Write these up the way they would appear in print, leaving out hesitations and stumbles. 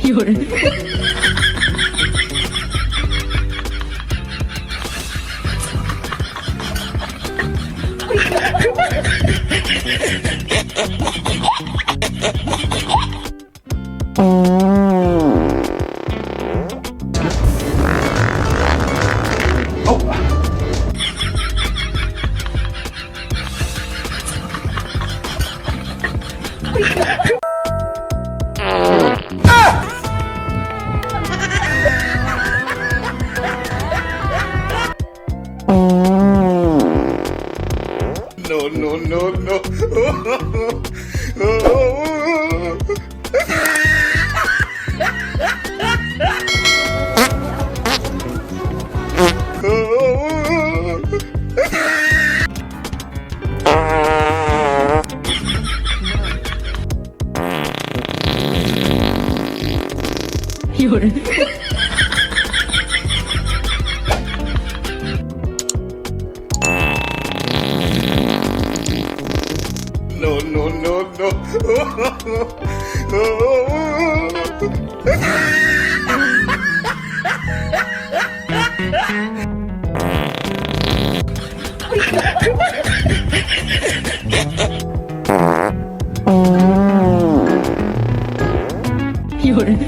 有人，No, no, no, no. Oh, 有人， No, no, no, no. 有人，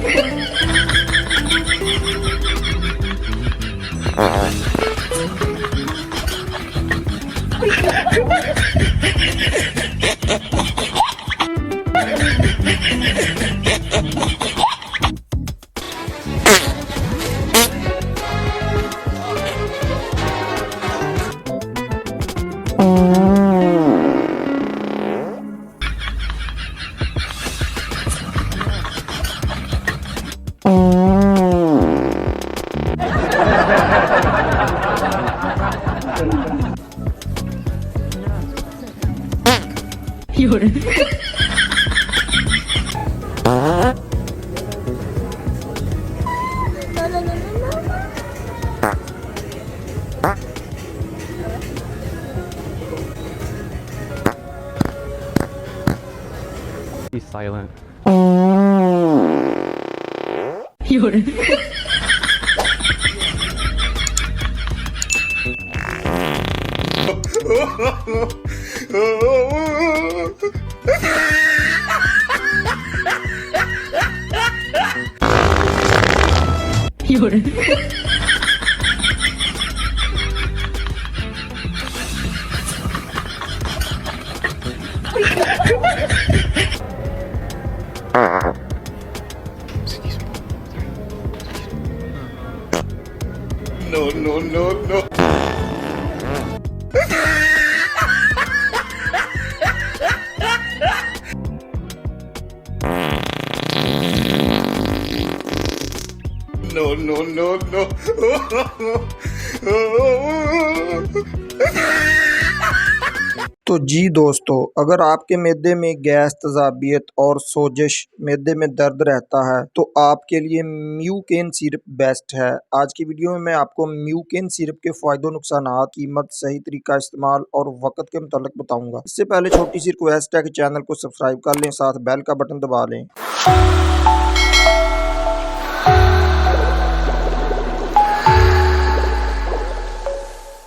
有人， Be silent. 有人， 有人， No, no, no, no. No, no, no, no. तो जी दोस्तों, अगर आपके मैदे में gas, तेजाबियत और सोजिश, मैदे में दर्द रहता है तो आपके लिए म्यूकेन सिरप बेस्ट है। आज की वीडियो में मैं आपको म्यूकेन सिरप के फ़ायदों, नुकसानात, कीमत, सही तरीका इस्तेमाल और वक़्त के मुतालिक बताऊंगा। इससे पहले छोटी सी रिक्वेस्ट है कि चैनल को सब्सक्राइब कर लें, साथ बेल का बटन दबा लें।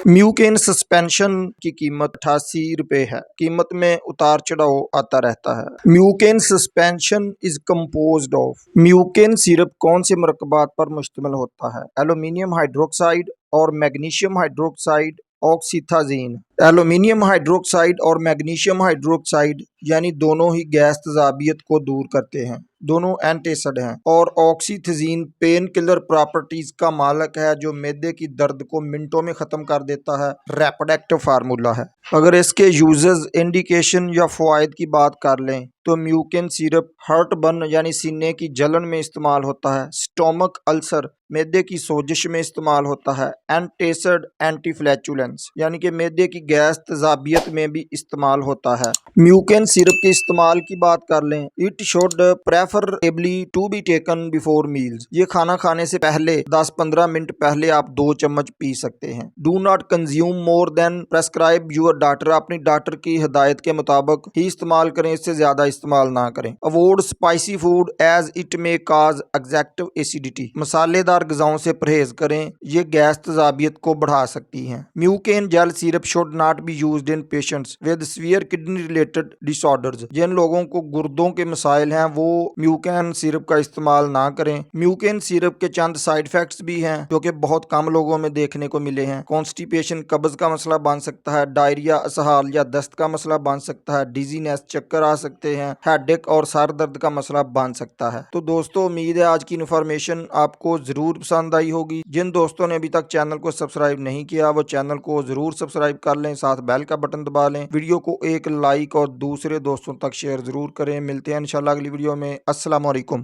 म्यूकेन सस्पेंशन की कीमत 88 रुपए है। कीमत में उतार चढ़ाव आता रहता है। Mucaine suspension is composed of. Mucaine syrup कौन से मरकबात पर मुश्तमिल होता है? एल्यूमिनियम हाइड्रोक्साइड और मैग्नीशियम हाइड्रोक्साइड, ऑक्सीथाजीन। एल्यूमिनियम हाइड्रोक्साइड और मैग्नीशियम हाइड्रोक्साइड यानी दोनों ही गैस तेजाबियत को दूर करते हैं, दोनों एंटीएसिड हैं। और ऑक्सीथाजीन पेन किलर प्रॉपर्टीज का मालक है जो मैदे की दर्द को मिनटों में ख़त्म कर देता है। रैपिड एक्टिव फार्मूला है। अगर इसके यूजेस, इंडिकेशन या फ़वाइद की बात कर लें तो म्यूकेन सिरप हार्ट बर्न यानी सीने की जलन में इस्तेमाल होता है, स्टोमक अल्सर मैदे की सोजिश में इस्तेमाल होता है, एंटीएसिड, एंटीफ्लैचुलेंस यानी कि मैदे की गैस तेजाबियत में भी इस्तेमाल होता है। म्यूकेन सिरप के इस्तेमाल की बात कर लें, it should preferably to be taken before meals. ये खाना खाने से पहले 10-15 मिनट पहले आप 2 चम्मच पी सकते हैं। Do not consume more than prescribe your doctor. अपनी डॉक्टर की हिदायत के मुताबिक ही इस्तेमाल करें, इससे ज्यादा इस्तेमाल ना करें। Avoid spicy food as it may cause excessive acidity, मसालेदार ग़िज़ाओं से परहेज करें, ये गैस तेजाबियत को बढ़ा सकती हैं। Mucaine gel syrup should not be used in patients with severe kidney related disorders, जिन लोगों को गुर्दों के मसाइल हैं वो म्यूकेन सिरप का इस्तेमाल ना करें। म्यूकेन सिरप के चंद साइड इफेक्ट्स भी हैं जो कि बहुत कम लोगों में देखने को मिले हैं। कॉन्स्टिपेशन, कब्ज का मसला बन सकता है, डायरिया, असहाल या दस्त का मसला बन सकता है, डिजीनेस, चक्कर आ सकते हैं, हेडेक और सर दर्द का मसला बन सकता है। तो दोस्तों उम्मीद है आज की इन्फॉर्मेशन आपको जरूर पसंद आई होगी। जिन दोस्तों ने अभी तक चैनल को सब्सक्राइब नहीं किया वो चैनल को जरूर सब्सक्राइब कर लें, साथ बेल का बटन दबा लें, वीडियो को एक लाइक और दूसरे दोस्तों तक शेयर जरूर करें। मिलते हैं इंशाल्लाह अगली वीडियो में। अस्सलाम वालेकुम।